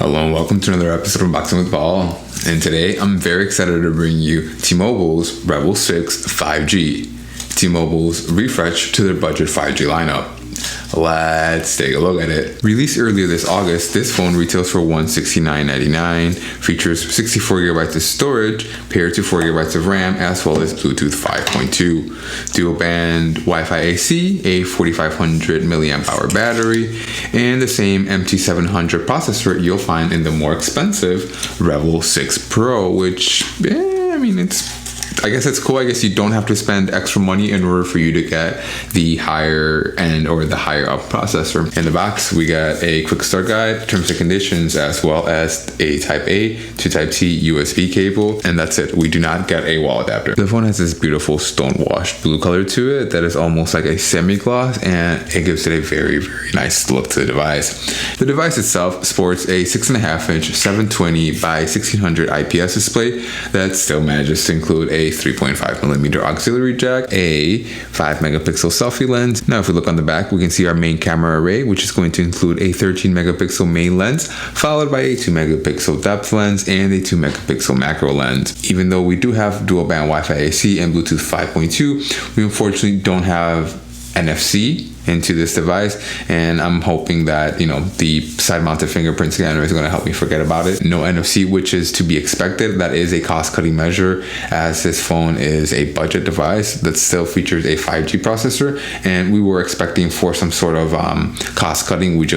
Hello and welcome to another episode of Unboxing with Paul. And today I'm very excited to bring you T-Mobile's Revvl 6 5G. T-Mobile's refresh to their budget 5G lineup. Let's take a look at it. Released earlier this August, this phone retails for $169.99, features 64GB of storage paired to 4GB of RAM, as well as Bluetooth 5.2, dual band Wi-Fi AC, a 4500 mAh battery, and the same MT700 processor you'll find in the more expensive Revvl 6 Pro, which, I guess it's cool. I guess you don't have to spend extra money in order for you to get the higher end or the higher up processor. In the box, we got a quick start guide, terms and conditions, as well as a Type A to Type C USB cable, and that's it. We do not get a wall adapter. The phone has this beautiful stone-washed blue color to it that is almost like a semi-gloss, and it gives it a very, very nice look to the device. The device itself sports a 6.5-inch 720 by 1600 IPS display that still manages to include a 3.5mm auxiliary jack, a 5-megapixel selfie lens. Now if we look on the back, we can see our main camera array, which is going to include a 13-megapixel main lens, followed by a 2-megapixel depth lens and a 2-megapixel macro lens. Even though we do have dual band Wi-Fi AC and Bluetooth 5.2, we unfortunately don't have NFC into this device, and I'm hoping that the side-mounted fingerprint scanner is going to help me forget about it. No NFC, which is to be expected. That is a cost-cutting measure, as this phone is a budget device that still features a 5G processor, and we were expecting for some sort of cost-cutting. We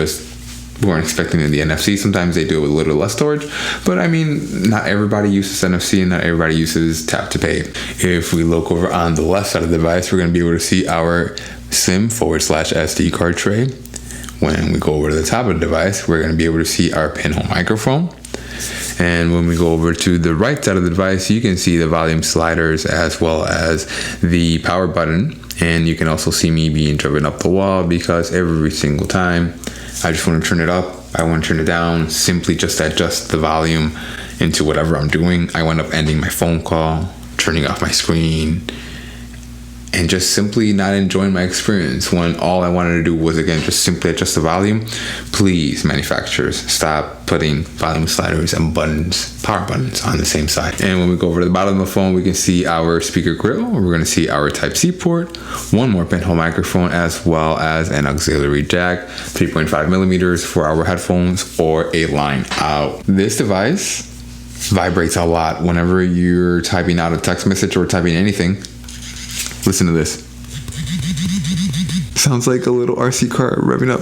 weren't expecting the NFC. Sometimes they do it with a little less storage, but not everybody uses NFC and not everybody uses tap to pay. If we look over on the left side of the device, we're going to be able to see our SIM/SD card tray. When we go over to the top of the device, we're going to be able to see our pinhole microphone. And when we go over to the right side of the device, you can see the volume sliders as well as the power button. And you can also see me being driven up the wall, because every single time I just want to turn it up, I want to turn it down, simply just adjust the volume into whatever I'm doing. I wind up ending my phone call, turning off my screen, and just simply not enjoying my experience when all I wanted to do was, again, just simply adjust the volume. Please, manufacturers, stop putting volume sliders and buttons, power buttons, on the same side. And when we go over to the bottom of the phone, we can see our speaker grill. We're going to see our Type C port, one more pinhole microphone, as well as an auxiliary jack, 3.5mm for our headphones, or a line out. This device vibrates a lot whenever you're typing out a text message or typing anything. Listen to this. Sounds like a little RC car revving up.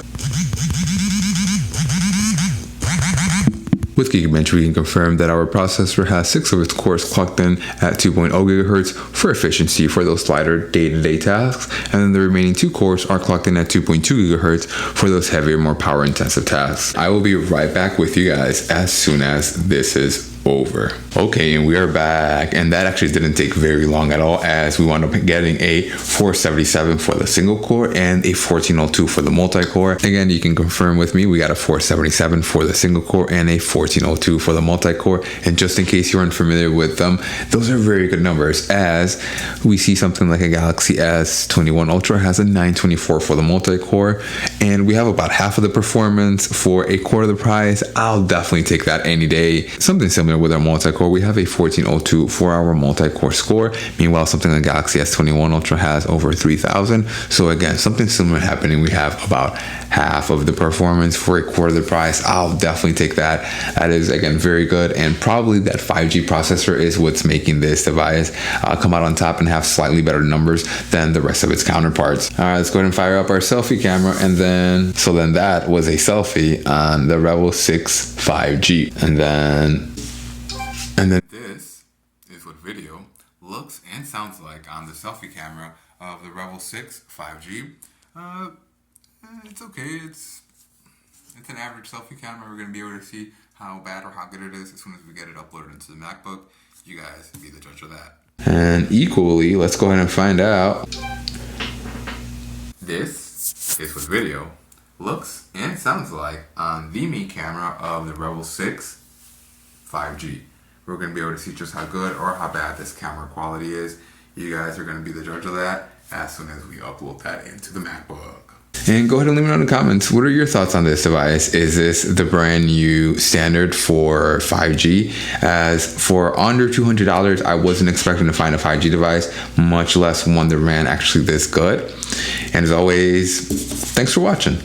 With Geekbench, we can confirm that our processor has 6 of its cores clocked in at 2.0 GHz for efficiency for those lighter day-to-day tasks, and then the remaining 2 cores are clocked in at 2.2 GHz for those heavier, more power-intensive tasks. I will be right back with you guys as soon as this is over. Okay, and we are back, and that actually didn't take very long at all, as we wound up getting a 477 for the single core and a 1402 for the multi-core. Again, you can confirm with me, we got a 477 for the single core and a 1402 for the multi-core. And just in case you're unfamiliar with them, those are very good numbers, as we see something like a Galaxy S21 Ultra has a 924 for the multi-core, and we have about half of the performance for a quarter of the price. I'll definitely take that any day. Something similar with our multi-core, we have a 1402 for our multi-core score. Meanwhile, something like Galaxy S21 Ultra has over 3000. So again, something similar happening. We have about half of the performance for a quarter of the price. I'll definitely take that. That is, again, very good, and probably that 5G processor is what's making this device come out on top and have slightly better numbers than the rest of its counterparts. All right, let's go ahead and fire up our selfie camera, and then that was a selfie on the Revvl 6 5G, and then this is what video looks and sounds like on the selfie camera of the Revvl 6 5G. It's okay. It's an average selfie camera. We're going to be able to see how bad or how good it is as soon as we get it uploaded into the MacBook. You guys be the judge of that. And equally, let's go ahead and find out. This is what video looks and sounds like on the main camera of the Revvl 6 5G. We're going to be able to see just how good or how bad this camera quality is. You guys are going to be the judge of that as soon as we upload that into the MacBook. And go ahead and leave me know in the comments. What are your thoughts on this device? Is this the brand new standard for 5G? As for under $200, I wasn't expecting to find a 5G device, much less one that ran actually this good. And as always, thanks for watching.